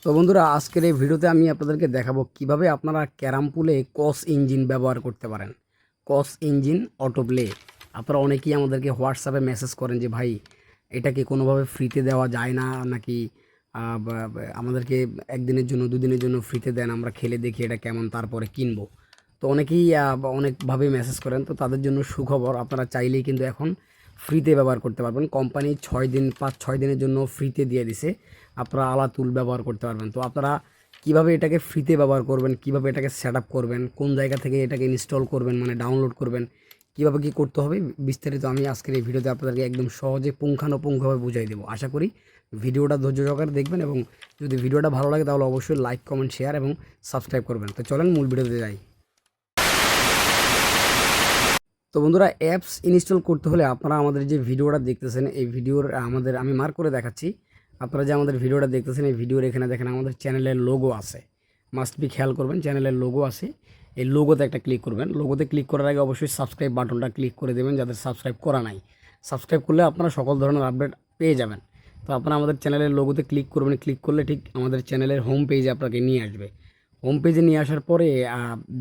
তো বন্ধুরা, আজকের এই ভিডিওতে আমি আপনাদেরকে দেখাবো কিভাবে আপনারা ক্যারাম পুলে কস ইঞ্জিন ব্যবহার করতে পারেন। কস ইঞ্জিন অটো প্লে। আপনারা অনেকেই আমাদেরকে হোয়াটসঅ্যাপে মেসেজ করেন যে ভাই, এটা কি কোনোভাবে ফ্রিতে দেওয়া যায় না নাকি আমাদেরকে একদিনের জন্য দুদিনের জন্য ফ্রিতে দেন, আমরা খেলে দেখি এটা কেমন, তারপরে কিনবো। তো অনেকেই অনেকভাবে মেসেজ করেন। তো তাদের জন্য সুখবর, আপনারা চাইলেই কিন্তু এখন ফ্রিতে ব্যবহার করতে পারবেন। কোম্পানি 6 দিন 5-6 দিনের জন্য ফ্রিতে দিয়ে দিছে, আপনারা আলা টুল ব্যবহার করতে পারবেন। তো আপনারা কিভাবে এটাকে ফ্রিতে ব্যবহার করবেন, কিভাবে এটাকে সেট আপ করবেন, কোন জায়গা থেকে এটাকে ইনস্টল করবেন, মানে ডাউনলোড করবেন, কিভাবে কি করতে হবে বিস্তারিত আমি আজকের এই ভিডিওতে আপনাদেরকে একদম সহজে পুঙ্খানুপুঙ্খভাবে বুঝিয়ে দেবো। আশা করি ভিডিওটা ধৈর্য সহকারে দেখবেন এবং যদি ভিডিওটা ভালো লাগে তাহলে অবশ্যই লাইক, কমেন্ট, শেয়ার এবং সাবস্ক্রাইব করবেন। তো চলেন মূল ভিডিওতে যাই। তো বন্ধুরা, অ্যাপস ইনস্টল করতে হলে আপনারা আমাদের যে ভিডিওটা দেখতেছেন, এই ভিডিওর আমি মার্ক করে দেখাচ্ছি। আপনারা যে আমাদের ভিডিওটা দেখতেছেন, এই ভিডিওর এখানে দেখেন আমাদের চ্যানেলের লোগো আছে। মাস্ট বি খেয়াল করবেন, চ্যানেলের লোগো আছে। এই লোগোতে একটা ক্লিক করবেন। লোগোতে ক্লিক করার আগে অবশ্যই সাবস্ক্রাইব বাটনটা ক্লিক করে দেবেন, যাদের সাবস্ক্রাইব করা নাই। সাবস্ক্রাইব করলে আপনারা সকল ধরনের আপডেট পেয়ে যাবেন। তো আপনারা আমাদের চ্যানেলের লোগোতে ক্লিক করবেন। ক্লিক করলে ঠিক আমাদের চ্যানেলের হোম পেজে আপনাকে নিয়ে আসবে। হোম পেজে নিয়ে আসার পরে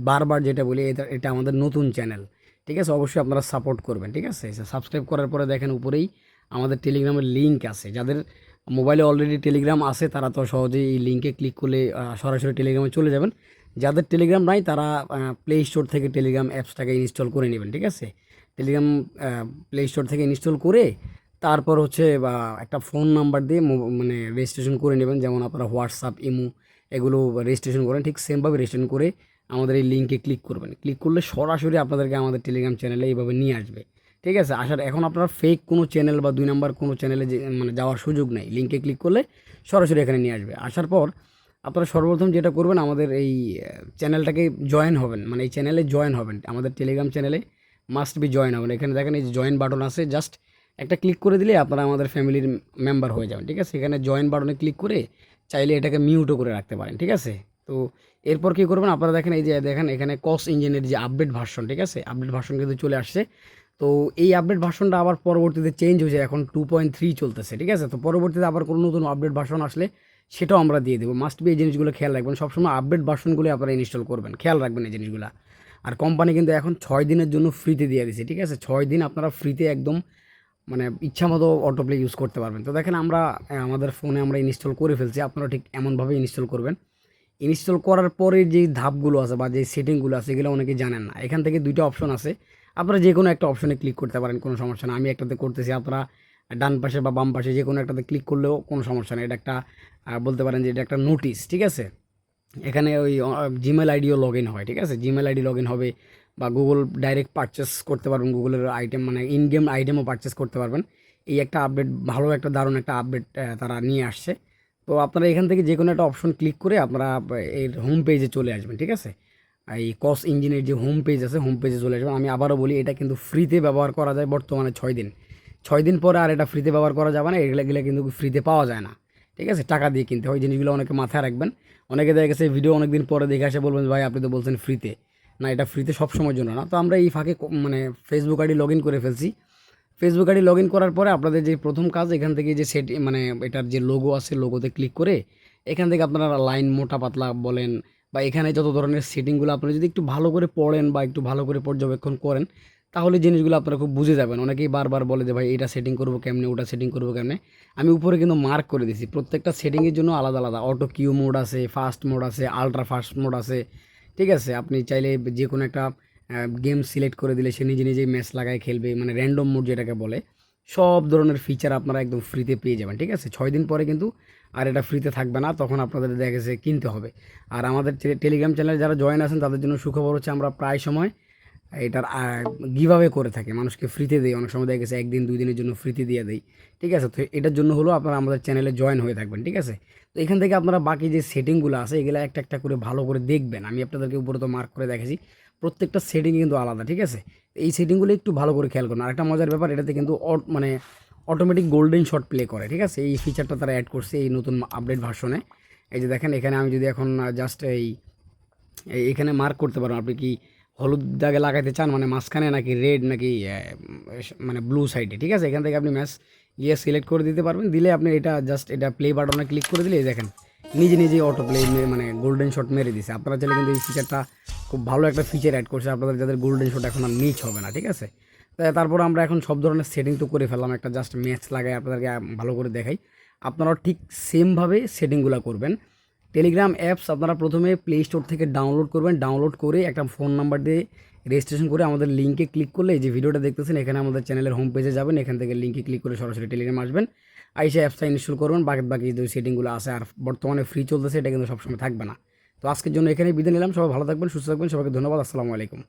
বারবার যেটা বলি, এটা আমাদের নতুন চ্যানেল, ঠিক আছে? অবশ্যই আপনারা সাপোর্ট করবেন, ঠিক আছে? সাবস্ক্রাইব করার পরে দেখেন উপরেই আমাদের টেলিগ্রামের লিঙ্ক আছে। যাদের মোবাইলে অলরেডি টেলিগ্রাম আছে তারা তো সহজেই এই লিঙ্কে ক্লিক করলে সরাসরি টেলিগ্রামে চলে যাবেন। যাদের টেলিগ্রাম নাই তারা প্লে স্টোর থেকে টেলিগ্রাম অ্যাপসটাকে ইনস্টল করে নেবেন, ঠিক আছে? টেলিগ্রাম প্লে স্টোর থেকে ইনস্টল করে তারপর হচ্ছে একটা ফোন নাম্বার দিয়ে মানে রেজিস্ট্রেশন করে নেবেন। যেমন আপনারা হোয়াটসঅ্যাপ, ইমো এগুলো রেজিস্ট্রেশন করেন, ঠিক সেমভাবে রেজিস্ট্রেশন করে আমাদের এই লিঙ্কে ক্লিক করবেন। ক্লিক করলে সরাসরি আপনাদেরকে আমাদের টেলিগ্রাম চ্যানেলে এইভাবে নিয়ে আসবে, ঠিক আছে? এখন আপনার ফেক কোনো চ্যানেল বা 2 নাম্বার কোনো চ্যানেলে মানে যাওয়ার সুযোগ নেই। লিঙ্কে ক্লিক করলে সরাসরি এখানে নিয়ে আসবে। আসার পর আপনারা সর্বপ্রথম যেটা করবেন, আমাদের এই চ্যানেলটাকে জয়েন হবেন, মানে এই চ্যানেলে জয়েন হবেন। আমাদের টেলিগ্রাম চ্যানেলে মাস্ট বি জয়েন হবেন। এখানে দেখেন এই যে জয়েন বাটন আছে, জাস্ট একটা ক্লিক করে দিলে আপনারা আমাদের ফ্যামিলির মেম্বার হয়ে যাবেন, ঠিক আছে? এখানে জয়েন বাটনে ক্লিক করে চাইলে এটাকে মিউটও করে রাখতে পারেন, ঠিক আছে? তো এরপর কী করবেন, আপনারা দেখেন এই যে দেখেন এখানে কস ইঞ্জিনের যে আপডেট ভার্সন, ঠিক আছে? আপডেট ভার্সন কিন্তু চলে আসছে। তো এই আপডেট ভার্সনটা আবার পরবর্তীতে চেঞ্জ হয়েছে, এখন 2.3 চলতেছে, ঠিক আছে? তো পরবর্তীতে আবার কোনো নতুন আপডেট ভার্সন আসলে সেটাও আমরা দিয়ে দেবো। মাস্ট বি এই জিনিসগুলো খেয়াল রাখবেন, সবসময় আপডেট ভার্সনগুলো আপনারা ইনস্টল করবেন, খেয়াল রাখবেন এই জিনিসগুলো। আর কোম্পানি কিন্তু এখন 6 দিনের জন্য ফ্রিতে দিয়ে দিচ্ছে, ঠিক আছে? 6 দিন আপনারা ফ্রিতে একদম মানে ইচ্ছা মতো অটো প্লে ইউজ করতে পারবেন। তো দেখেন আমরা আমাদের ফোনে আমরা ইনস্টল করে ফেলছি, আপনারা ঠিক এমনভাবে ইনস্টল করবেন। ইনস্টল করার পরে যেই ধাপগুলো আছে বা যেই সেটিংগুলো আছে এগুলো অনেকে জানেন না। এখান থেকে 2টা অপশন আছে, আপনারা যে কোনো একটা অপশনে ক্লিক করতে পারেন, কোনো সমস্যা না। আমি একটাতে করতেছি, আপনারা ডান পাশে বা বাম পাশে যে কোনো একটাতে ক্লিক করলেও কোনো সমস্যা নেই। এটা একটা বলতে পারেন যে এটা একটা নোটিশ, ঠিক আছে? এখানে ওই জিমেল আইডিও লগ ইন হয়, ঠিক আছে? জিমেল আইডি লগ ইন হবে বা গুগল ডাইরেক্ট পারচেস করতে পারবেন, গুগলের আইটেম মানে ইন গেম আইটেমও পারচেস করতে পারবেন। এই একটা আপডেট, ভালো একটা দারুণ একটা আপডেট তারা নিয়ে আসছে। তো আপনারা এখান থেকে যে কোনো একটা অপশন ক্লিক করে আপনারা এর হোম পেজে চলে আসবেন, ঠিক আছে? এই কস ইঞ্জিনের যে হোম পেজ আছে, হোম পেজে চলে আসবেন। আমি আবারও বলি, এটা কিন্তু ফ্রিতে ব্যবহার করা যায় বর্তমানে 6 দিন। 6 দিন পরে আর এটা ফ্রিতে ব্যবহার করা যাবে না, এগুলো কিন্তু ফ্রিতে পাওয়া যায় না, ঠিক আছে? টাকা দিয়ে কিনতে হয়। জিনিসগুলো অনেকে মাথায় রাখবেন। অনেকে দেখা গেছে ভিডিও অনেক দিন পরে দেখে আসে বলবেন ভাই আপনি তো বলছেন ফ্রিতে। না, এটা ফ্রিতে সব সময়ের জন্য না। তো আমরা এই ফাঁকে মানে ফেসবুক আইডি লগ ইন করে ফেলছি। ফেসবুক আইডি লগ ইন করার পরে আপনাদের যে প্রথম কাজ, এখান থেকে যে মানে এটার যে লোগো আছে, লোগোতে ক্লিক করে এখান থেকে আপনারা লাইন মোটা পাতলা বলেন বা এখানে যত ধরনের সেটিংগুলো আপনারা যদি একটু ভালো করে পড়েন বা একটু ভালো করে পর্যবেক্ষণ করেন, তাহলে জিনিসগুলো আপনারা খুব বুঝে যাবেন। অনেকেই বারবার বলে যে ভাই এটা সেটিং করবো কেমনে, ওটা সেটিং করবো কেমনে। আমি উপরে কিন্তু মার্ক করে দিয়েছি, প্রত্যেকটা সেটিংয়ের জন্য আলাদা আলাদা অটো কিউ মোড আছে, ফাস্ট মোড আছে, আলট্রা ফাস্ট মোড আছে, ঠিক আছে? আপনি চাইলে যে কোনো একটা গেম সিলেক্ট করে দিলে সে নিজে নিজেই ম্যাচ লাগায় খেলবে, মানে র্যান্ডম মোড যেটাকে বলে। সব ধরনের ফিচার আপনারা একদম ফ্রিতে পেয়ে যাবেন, ঠিক আছে? 6 দিন পরে কিন্তু আর এটা ফ্রিতে থাকবে না, তখন আপনাদের দেখা গেছে কিনতে হবে। আর আমাদের টেলিগ্রাম চ্যানেলে যারা জয়েন আছেন তাদের জন্য সুখবর হচ্ছে, আমরা প্রায় সময় এটার গিভঅ্যাওয়ে করে থাকি, মানুষকে ফ্রিতে দেই। অনেক সময় দেখা গেছে 1 দিন 2 দিনের জন্য ফ্রিতে দিয়ে দেই, ঠিক আছে? তো এটার জন্য হলো আপনারা আমাদের চ্যানেলে জয়েন হয়ে থাকবেন, ঠিক আছে? তো এখান থেকে আপনারা বাকি যে সেটিংগুলো আছে এগুলো একটা একটা করে ভালো করে দেখবেন। আমি আপনাদেরকে উপরে তো মার্ক করে দেখেছি, প্রত্যেকটা সেটিং কিন্তু আলাদা, ঠিক আছে? এই সেটিংগুলো একটু ভালো করে খেয়াল করুন। আরেকটা মজার ব্যাপার, এটাতে কিন্তু মানে অটোমেটিক গোল্ডেন শট প্লে করে, ঠিক আছে? এই ফিচারটা তারা অ্যাড করছে এই নতুন আপডেট ভার্সনে। এই যে দেখেন এখানে আমি যদি এখন জাস্ট এখানে মার্ক করতে পারবেন, আপনি কি হলুদ দাগে লাগাইতে চান, মানে মাঝখানে নাকি রেড নাকি মানে ব্লু সাইডে, ঠিক আছে? এখান থেকে আপনি ম্যাচ গিয়ে সিলেক্ট করে দিতে পারবেন। দিলে আপনি এটা জাস্ট এটা প্লে বাটনে ক্লিক করে দিলে দেখেন নিজে নিজেই অটো প্লে মানে গোল্ডেন শট মেরে দিছে। আপনারা চাইলে কিন্তু এই ফিচারটা খুব ভালো একটা ফিচার অ্যাড করছে আপনাদের যাদের গোল্ডেন শট এখন আর মিস হবে না, ঠিক আছে। তারপর আমরা এখন সব ধরনের সেটিং তো করে ফেললাম, একটা জাস্ট ম্যাচ লাগাই আপনাদেরকে ভালো করে দেখাই। আপনারাও ঠিক সেমভাবে সেটিংগুলো করবেন। টেলিগ্রাম অ্যাপস আপনারা প্রথমে প্লে স্টোর থেকে ডাউনলোড করবেন, ডাউনলোড করে একটা ফোন নাম্বার দিয়ে রেজিস্ট্রেশন করে আমাদের লিঙ্কে ক্লিক করলে যে ভিডিওটা দেখতেছেন এখানে আমাদের চ্যানেলের হোম পেজে যাবেন, এখান থেকে লিঙ্কে ক্লিক করে সরাসরি টেলিগ্রাম আসবেন, আইসা অ্যাপসটা ইনস্টল করবেন। বাকি যে সেটিংগুলো আছে আর বর্তমানে ফ্রি চলতেছে এটা কিন্তু সবসময় থাকবে না। তো আজকের জন্য এখানেই বিদায় নিলাম। সবাই ভালো থাকবেন, সুস্থ থাকবেন, সবাইকে ধন্যবাদ। আসসালামু আলাইকুম।